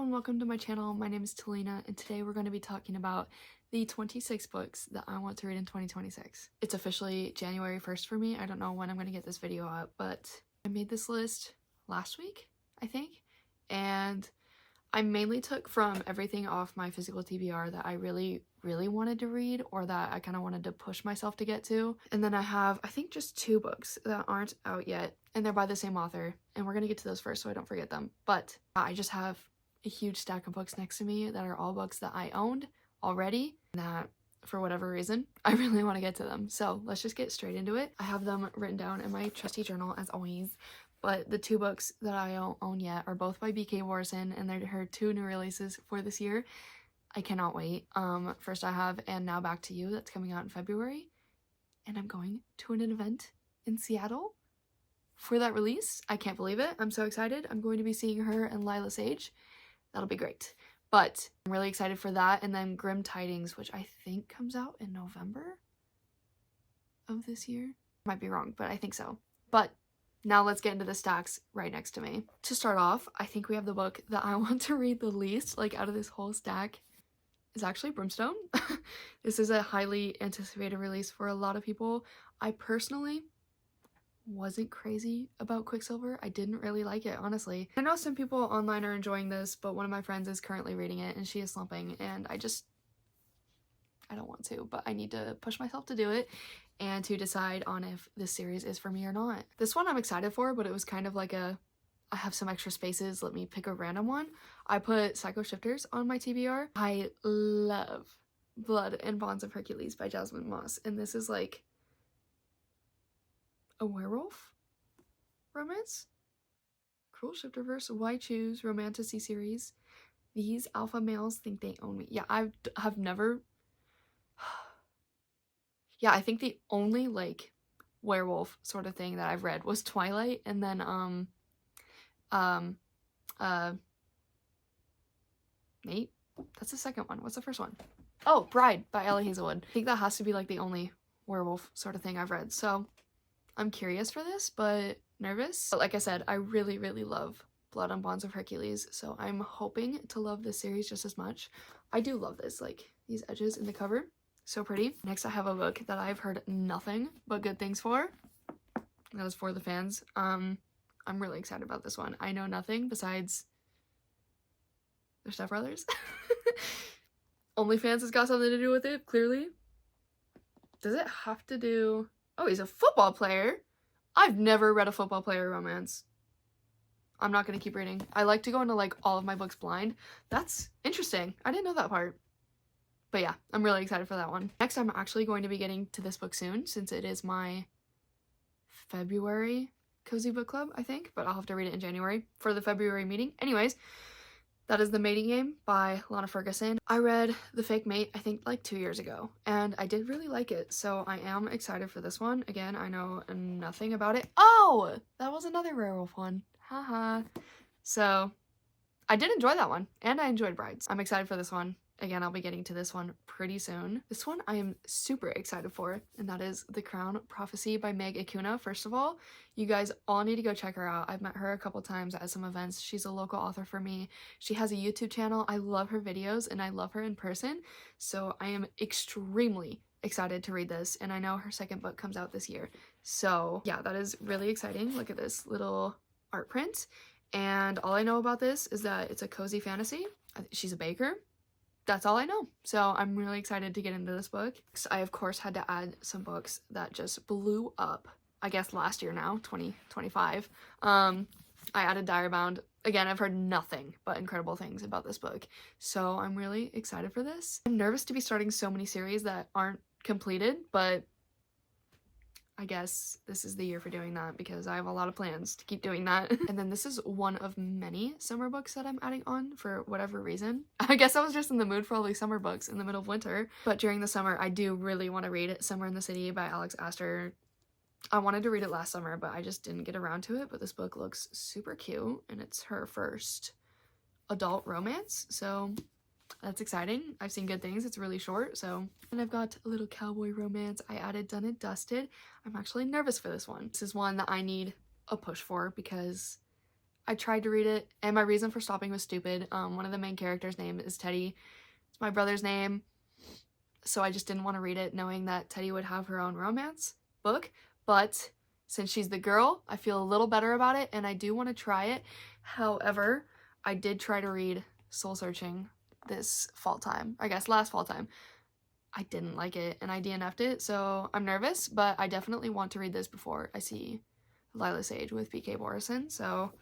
everyone, welcome to my channel. My name is Talina, and today we're going to be talking about the 26 books that I want to read in 2026. It's officially January 1st for me. I don't know when I'm going to get this video out, but I made this list last week, I think, and I mainly took from everything off my physical TBR that I really wanted to read, or that I kind of wanted to push myself to get to. And then I have, I think, just 2 books that aren't out yet, and they're by the same author, and we're gonna get to those first so I don't forget them. But I just have a huge stack of books next to me that are all books that I owned already, that for whatever reason I really want to get to them. So let's just get straight into it. I have them written down in my trusty journal as always, but the 2 books that I don't own yet are both by B.K. Warrison, and they're her 2 new releases for this year. I cannot wait. First I have And Now Back to You, that's coming out in February, and I'm going to an event in Seattle for that release. I can't believe it. I'm so excited. I'm going to be seeing her and Lila Sage. That'll be great. But I'm really excited for that. And then Grim Tidings, which I think comes out in November of this year. Might be wrong, but I think so. But now let's get into the stacks right next to me. To start off, I think we have the book that I want to read the least, like out of this whole stack, is actually Brimstone. This is a highly anticipated release for a lot of people. I personally wasn't crazy about Quicksilver. I didn't really like it, honestly. I know some people online are enjoying this, but one of my friends is currently reading it and she is slumping, and I don't want to, but I need to push myself to do it and to decide on if this series is for me or not. This one I'm excited for, but it was kind of like I have some extra spaces, let me pick a random one. I put Psycho Shifters on my TBR. I love Blood and Bonds of Hercules by Jasmine Moss, and this is like a werewolf romance? Cruel Shifterverse, Why Choose, Romantasy series. These alpha males think they own me. Yeah, I have never... Yeah, I think the only, like, werewolf sort of thing that I've read was Twilight, and then, Nate? That's the second one. What's the first one? Oh, Bride by Ellie Hazelwood. I think that has to be, like, the only werewolf sort of thing I've read, so I'm curious for this, but nervous. But like I said, I really love Blood and Bonds of Hercules, so I'm hoping to love this series just as much. I do love this, like, these edges in the cover. So pretty. Next, I have a book that I've heard nothing but good things for. That is For the Fans. I'm really excited about this one. I know nothing besides their stepbrothers. OnlyFans has got something to do with it, clearly. Does it have to do... Oh, he's a football player? I've never read a football player romance. I'm not gonna keep reading. I like to go into, like, all of my books blind. That's interesting. I didn't know that part. But yeah, I'm really excited for that one. Next, I'm actually going to be getting to this book soon, since it is my February cozy book club, I think. But I'll have to read it in January for the February meeting. Anyways, that is The Mating Game by Lana Ferguson. I read The Fake Mate, I think, like 2 years ago, and I did really like it, so I am excited for this one. Again, I know nothing about it. Oh! That was another werewolf one. Haha. So, I did enjoy that one, and I enjoyed Brides. I'm excited for this one. Again, I'll be getting to this one pretty soon. This one I am super excited for, and that is The Crown Prophecy by Meg Acuna. First of all, you guys all need to go check her out. I've met her a couple times at some events. She's a local author for me. She has a YouTube channel. I love her videos, and I love her in person, so I am extremely excited to read this, and I know her second book comes out this year. So yeah, that is really exciting. Look at this little art print, and all I know about this is that it's a cozy fantasy. She's a baker. That's all I know. So I'm really excited to get into this book. So I, of course, had to add some books that just blew up, I guess last year now, 2025. I added Diarybound. Again, I've heard nothing but incredible things about this book. So I'm really excited for this. I'm nervous to be starting so many series that aren't completed, but I guess this is the year for doing that because I have a lot of plans to keep doing that. And then this is one of many summer books that I'm adding on for whatever reason. I guess I was just in the mood for all these summer books in the middle of winter. But during the summer, I do really want to read Summer in the City by Alex Astor. I wanted to read it last summer, but I just didn't get around to it. But this book looks super cute, and it's her first adult romance, so that's exciting. I've seen good things. It's really short, so. And I've got a little cowboy romance. I added Done and Dusted. I'm actually nervous for this one. This is one that I need a push for because I tried to read it, and my reason for stopping was stupid. One of the main characters' name is Teddy. It's my brother's name, so I just didn't want to read it knowing that Teddy would have her own romance book. But since she's the girl, I feel a little better about it, and I do want to try it. However, I did try to read Soul Searching this fall time. I guess last fall time. I didn't like it, and I DNF'd it, so I'm nervous, but I definitely want to read this before I see Lila Sage with BK Borison, so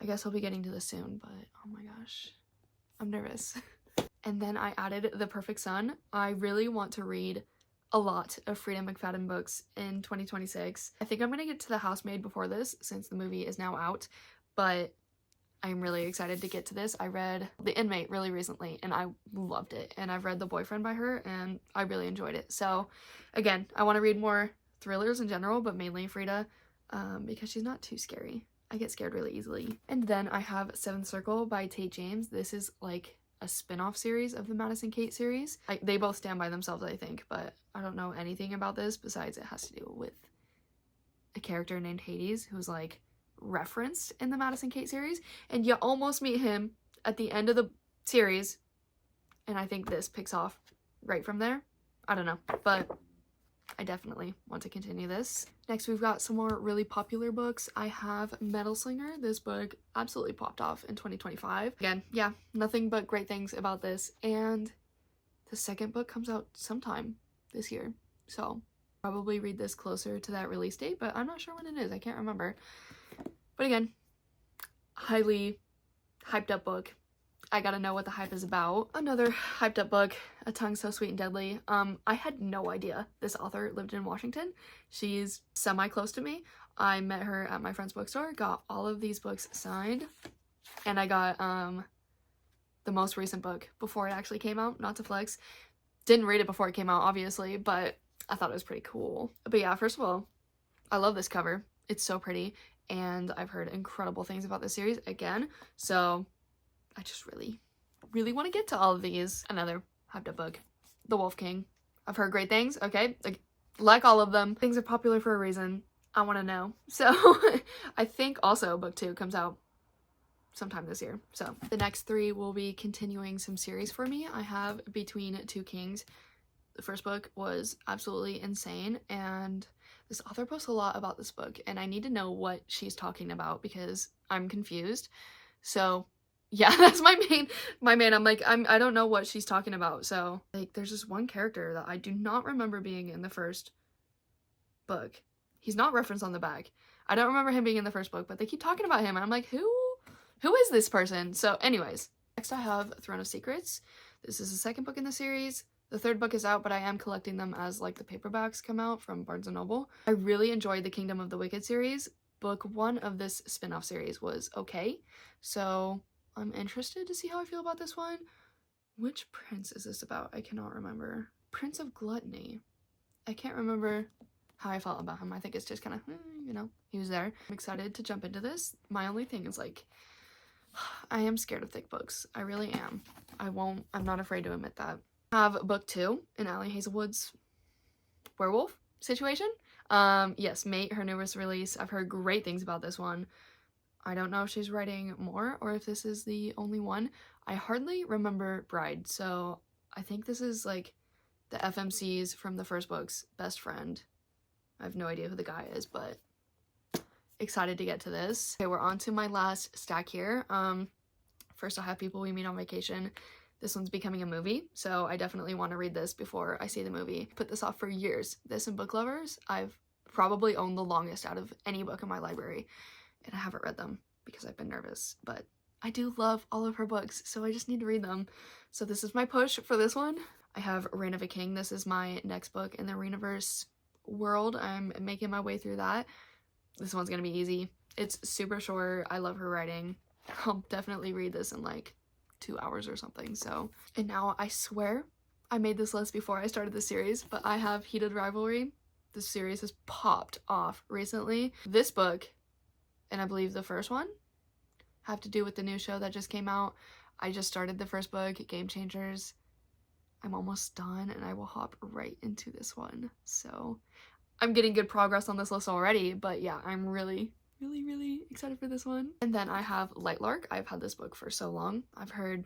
I guess I'll be getting to this soon, but oh my gosh, I'm nervous. And then I added The Perfect Son. I really want to read a lot of Frida McFadden books in 2026. I think I'm gonna get to The Housemaid before this, since the movie is now out, but I'm really excited to get to this. I read The Inmate really recently, and I loved it, and I've read The Boyfriend by her, and I really enjoyed it. So, again, I want to read more thrillers in general, but mainly Frida, because she's not too scary. I get scared really easily. And then I have Seventh Circle by Tate James. This is like a spin-off series of the Madison Kate series. They both stand by themselves, I think, but I don't know anything about this besides it has to do with a character named Hades who's like referenced in the Madison Kate series, and you almost meet him at the end of the series, and I think this picks off right from there. I don't know, but I definitely want to continue this. Next, we've got some more really popular books. I have Metal Slinger. This book absolutely popped off in 2025. Again, yeah, nothing but great things about this, and the second book comes out sometime this year, so probably read this closer to that release date, but I'm not sure when it is. I can't remember. But again, highly hyped up book. I gotta know what the hype is about. Another hyped up book, A Tongue So Sweet and Deadly. I had no idea this author lived in Washington. She's semi-close to me. I met her at my friend's bookstore, got all of these books signed, and I got the most recent book before it actually came out, not to flex. Didn't read it before it came out, obviously, but I thought it was pretty cool. But yeah, first of all, I love this cover. It's so pretty, and I've heard incredible things about this series again, so I just really want to get to all of these. Another hyped up book, The Wolf King. I've heard great things, okay? Like all of them. Things are popular for a reason. I want to know. So I think also book 2 comes out sometime this year. So the next 3 will be continuing some series for me. I have Between Two Kings. The first book was absolutely insane, and this author posts a lot about this book, and I need to know what she's talking about because I'm confused. So yeah, that's my main. I'm like, I don't know what she's talking about. So like, there's this one character that I do not remember being in the first book. He's not referenced on the back. I don't remember him being in the first book, but they keep talking about him, and I'm like, who is this person? So anyways, next I have Throne of Secrets. This is the second book in the series. The third book is out, but I am collecting them as like the paperbacks come out from Barnes & Noble. I really enjoyed the Kingdom of the Wicked series. Book 1 of this spin-off series was okay, so I'm interested to see how I feel about this one. Which prince is this about? I cannot remember. Prince of Gluttony. I can't remember how I felt about him. I think it's just kind of, you know, he was there. I'm excited to jump into this. My only thing is like, I am scared of thick books. I really am. I'm not afraid to admit that. I have book 2 in Allie Hazelwood's werewolf situation. Yes, Mate, her newest release. I've heard great things about this one. I don't know if she's writing more or if this is the only one. I hardly remember Bride, so I think this is like the FMC's from the first book's best friend. I have no idea who the guy is, but excited to get to this. Okay, we're on to my last stack here. First I have People We Meet on Vacation. This one's becoming a movie, so I definitely want to read this before I see the movie. Put this off for years. This and Book Lovers, I've probably owned the longest out of any book in my library, and I haven't read them because I've been nervous, but I do love all of her books, so I just need to read them. So this is my push for this one. I have Reign of a King. This is my next book in the Reigniverse world. I'm making my way through that. This one's gonna be easy. It's super short. I love her writing. I'll definitely read this in like 2 hours or something. So, and now I swear I made this list before I started the series, but I have Heated Rivalry. This series has popped off recently. This book, and I believe the first one, have to do with the new show that just came out. I just started the first book, Game Changers. I'm almost done, and I will hop right into this one. So I'm getting good progress on this list already, but yeah, I'm really really excited for this one. And then I have Lightlark. I've had this book for so long. I've heard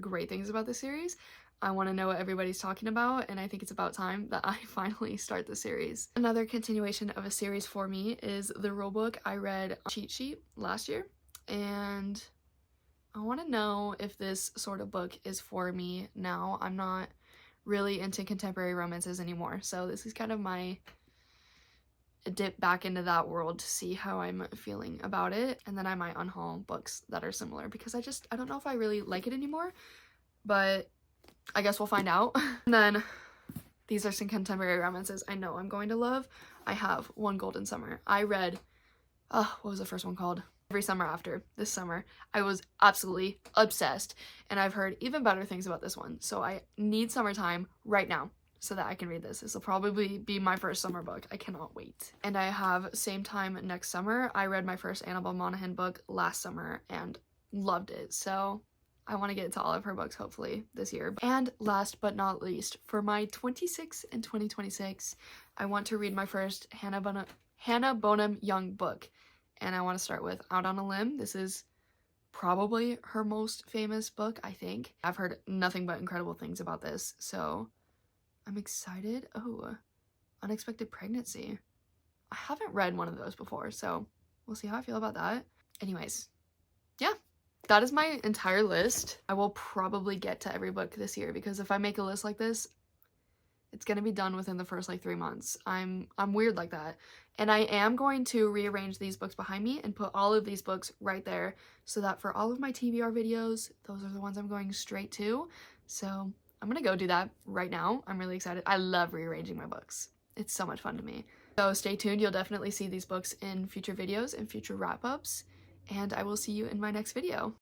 great things about the series. I want to know what everybody's talking about, and I think it's about time that I finally start the series. Another continuation of a series for me is the rulebook I read Cheat Sheet last year, and I want to know if this sort of book is for me now. I'm not really into contemporary romances anymore, so this is kind of my dip back into that world to see how I'm feeling about it. And then I might unhaul books that are similar because I don't know if I really like it anymore, but I guess we'll find out. And then these are some contemporary romances I know I'm going to love. I have One Golden Summer. I read, what was the first one called? Every Summer After. This summer. I was absolutely obsessed, and I've heard even better things about this one. So I need summertime right now so that I can read this. This will probably be my first summer book. I cannot wait. And I have Same Time Next Summer. I read my first Annabelle Monaghan book last summer and loved it. So I want to get into all of her books hopefully this year. And last but not least, for my 26 and 2026, I want to read my first Hannah Bonham Young book. And I want to start with Out on a Limb. This is probably her most famous book, I think. I've heard nothing but incredible things about this, so I'm excited. Oh, Unexpected Pregnancy. I haven't read one of those before, so we'll see how I feel about that. Anyways, yeah, that is my entire list. I will probably get to every book this year because if I make a list like this, it's gonna be done within the first like 3 months. I'm weird like that. And I am going to rearrange these books behind me and put all of these books right there so that for all of my TBR videos, those are the ones I'm going straight to. So I'm gonna go do that right now. I'm really excited. I love rearranging my books. It's so much fun to me. So stay tuned. You'll definitely see these books in future videos and future wrap-ups. And I will see you in my next video.